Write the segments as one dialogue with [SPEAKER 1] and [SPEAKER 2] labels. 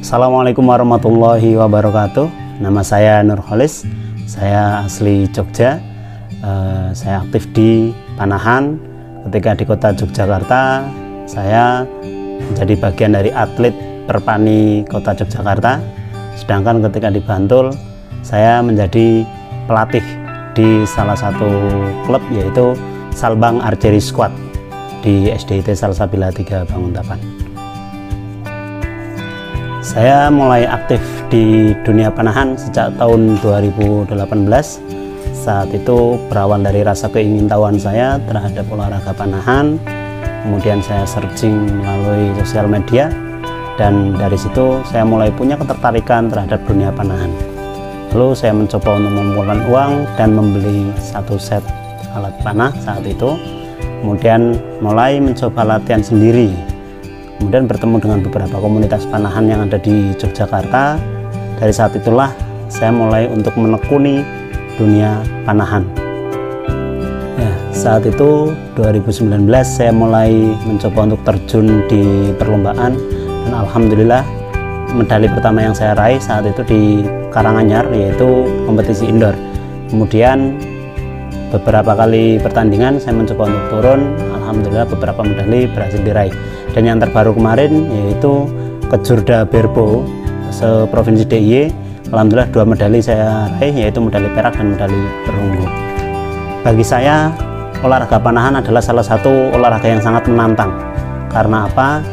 [SPEAKER 1] Assalamualaikum warahmatullahi wabarakatuh. Nama saya Nur Kholis. Saya asli Jogja. Saya aktif di Panahan. Ketika di kota Yogyakarta, saya menjadi bagian dari atlet Perpani Kota Yogyakarta. Sedangkan ketika di Bantul, saya menjadi pelatih di salah satu klub, yaitu Salbang Archery Squad di SDIT Salsabila 3 Banguntapan. Saya mulai aktif di dunia panahan sejak tahun 2018. Saat itu berawal dari rasa keingintahuan saya terhadap olahraga panahan. Kemudian saya searching melalui sosial media, dan dari situ saya mulai punya ketertarikan terhadap dunia panahan. Lalu saya mencoba untuk mengumpulkan uang dan membeli satu set alat panah saat itu. Kemudian mulai mencoba latihan sendiri. Kemudian bertemu dengan beberapa komunitas panahan yang ada di Yogyakarta. Dari saat itulah saya mulai untuk menekuni dunia panahan. Ya, saat itu 2019 saya mulai mencoba untuk terjun di perlombaan, dan alhamdulillah medali pertama yang saya raih saat itu di Karanganyar, yaitu kompetisi indoor. Kemudian beberapa kali pertandingan saya mencoba untuk turun, alhamdulillah beberapa medali berhasil diraih. Dan yang terbaru kemarin yaitu Kejurda Berbo seprovinsi DIY, alhamdulillah 2 medali saya raih, yaitu medali perak dan medali perunggu. Bagi saya, olahraga panahan adalah salah satu olahraga yang sangat menantang. Karena apa?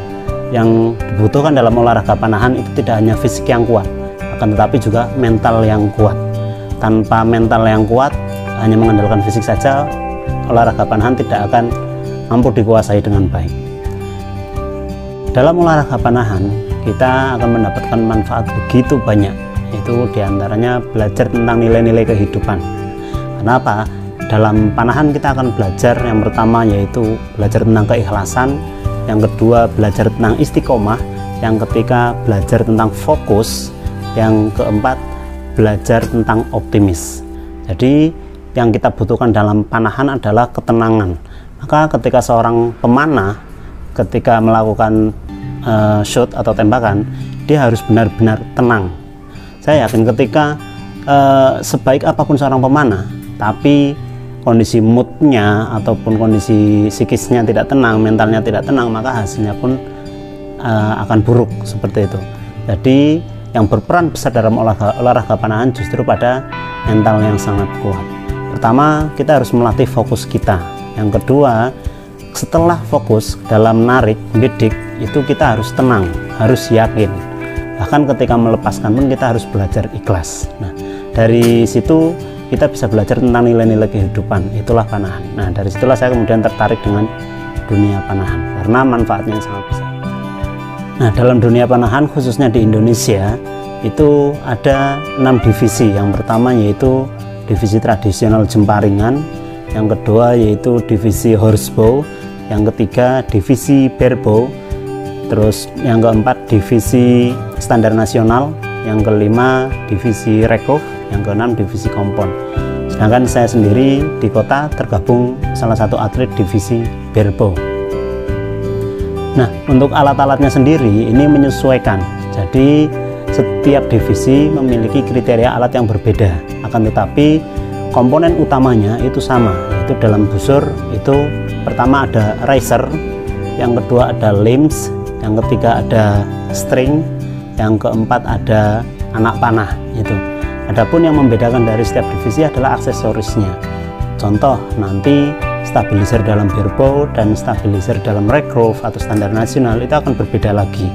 [SPEAKER 1] Yang dibutuhkan dalam olahraga panahan itu tidak hanya fisik yang kuat, akan tetapi juga mental yang kuat. Tanpa mental yang kuat, hanya mengandalkan fisik saja, olahraga panahan tidak akan mampu dikuasai dengan baik. Dalam olahraga panahan, kita akan mendapatkan manfaat begitu banyak, yaitu diantaranya belajar tentang nilai-nilai kehidupan. Kenapa? Dalam panahan kita akan belajar, yang pertama yaitu belajar tentang keikhlasan, yang kedua belajar tentang istiqomah, yang ketiga belajar tentang fokus, yang keempat belajar tentang optimis. Jadi yang kita butuhkan dalam panahan adalah ketenangan. Maka ketika seorang pemanah ketika melakukan shot atau tembakan, dia harus benar-benar tenang. Saya yakin ketika sebaik apapun seorang pemanah, tapi kondisi moodnya ataupun kondisi psikisnya tidak tenang, mentalnya tidak tenang, maka hasilnya pun akan buruk seperti itu. Jadi yang berperan besar dalam olahraga panahan justru pada mental yang sangat kuat. Pertama, kita harus melatih fokus kita. Yang kedua, setelah fokus dalam narik, bidik, itu kita harus tenang, harus yakin. Bahkan ketika melepaskan pun kita harus belajar ikhlas. Nah, dari situ kita bisa belajar tentang nilai-nilai kehidupan, itulah panahan. Nah, dari situlah saya kemudian tertarik dengan dunia panahan, karena manfaatnya sangat besar. Nah, dalam dunia panahan, khususnya di Indonesia, itu ada 6 divisi. Yang pertama yaitu divisi tradisional jemparingan, yang kedua yaitu divisi horsebow, yang ketiga divisi barebow, terus yang keempat divisi standar nasional, yang kelima divisi recurve, yang keenam divisi kompon. Sedangkan saya sendiri di kota tergabung salah satu atlet divisi barebow. Nah, untuk alat-alatnya sendiri ini menyesuaikan. Jadi setiap divisi memiliki kriteria alat yang berbeda, akan tetapi komponen utamanya itu sama, yaitu dalam busur itu pertama ada riser, yang kedua ada limbs, yang ketiga ada string, yang keempat ada anak panah. Itu. Adapun yang membedakan dari setiap divisi adalah aksesorisnya. Contoh, nanti stabilizer dalam barebow dan stabilizer dalam recurve atau standar nasional itu akan berbeda lagi.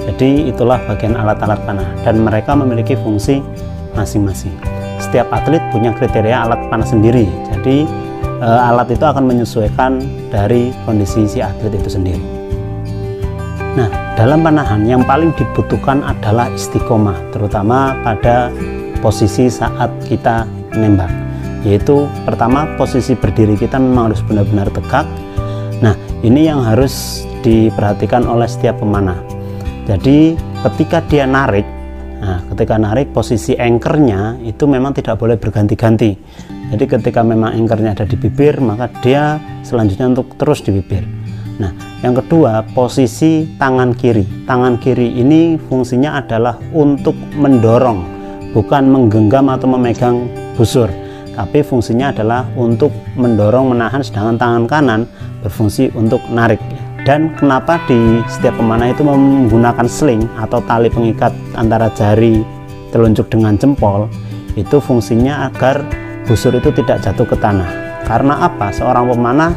[SPEAKER 1] Jadi itulah bagian alat-alat panah, dan mereka memiliki fungsi masing-masing. Setiap atlet punya kriteria alat panah sendiri, jadi alat itu akan menyesuaikan dari kondisi si atlet itu sendiri. Nah, dalam panahan yang paling dibutuhkan adalah istiqomah, terutama pada posisi saat kita menembak, yaitu pertama posisi berdiri kita memang harus benar-benar tegak. Nah, ini yang harus diperhatikan oleh setiap pemanah. Jadi ketika dia narik, ketika narik posisi anchornya itu memang tidak boleh berganti-ganti. Jadi ketika memang anchornya ada di bibir, maka dia selanjutnya untuk terus di bibir. Nah, yang kedua, posisi tangan kiri. Tangan kiri ini fungsinya adalah untuk mendorong, bukan menggenggam atau memegang busur, tapi fungsinya adalah untuk mendorong, menahan, sedangkan tangan kanan berfungsi untuk narik. Dan kenapa di setiap pemanah itu menggunakan sling atau tali pengikat antara jari telunjuk dengan jempol, itu fungsinya agar busur itu tidak jatuh ke tanah. Karena apa? Seorang pemanah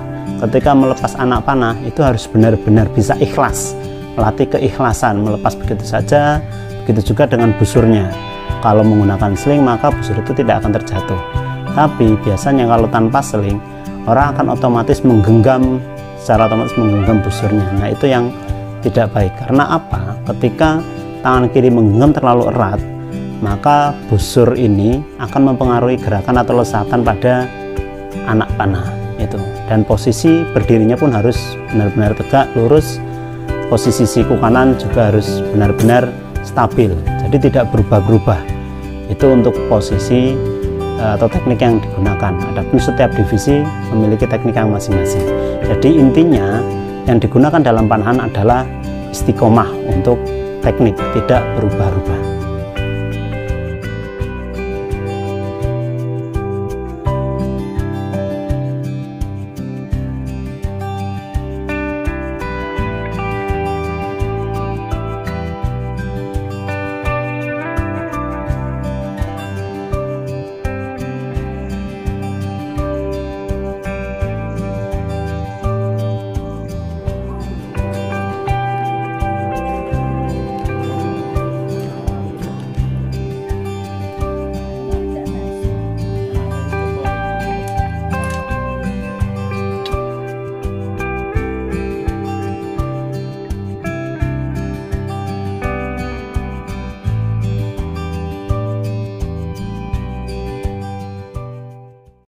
[SPEAKER 1] ketika melepas anak panah itu harus benar-benar bisa ikhlas, melatih keikhlasan, melepas begitu saja. Begitu juga dengan busurnya. Kalau menggunakan sling maka busur itu tidak akan terjatuh. Tapi biasanya kalau tanpa sling, orang akan otomatis secara otomatis menggenggam busurnya. Nah, itu yang tidak baik. Karena apa? Ketika tangan kiri menggenggam terlalu erat, maka busur ini akan mempengaruhi gerakan atau lesatan pada anak panah itu. Dan posisi berdirinya pun harus benar-benar tegak, lurus. Posisi siku kanan juga harus benar-benar stabil, jadi tidak berubah-berubah. Itu untuk posisi atau teknik yang digunakan. Adapun setiap divisi memiliki teknik yang masing-masing. Jadi intinya yang digunakan dalam panahan adalah istiqomah untuk teknik, tidak berubah-ubah.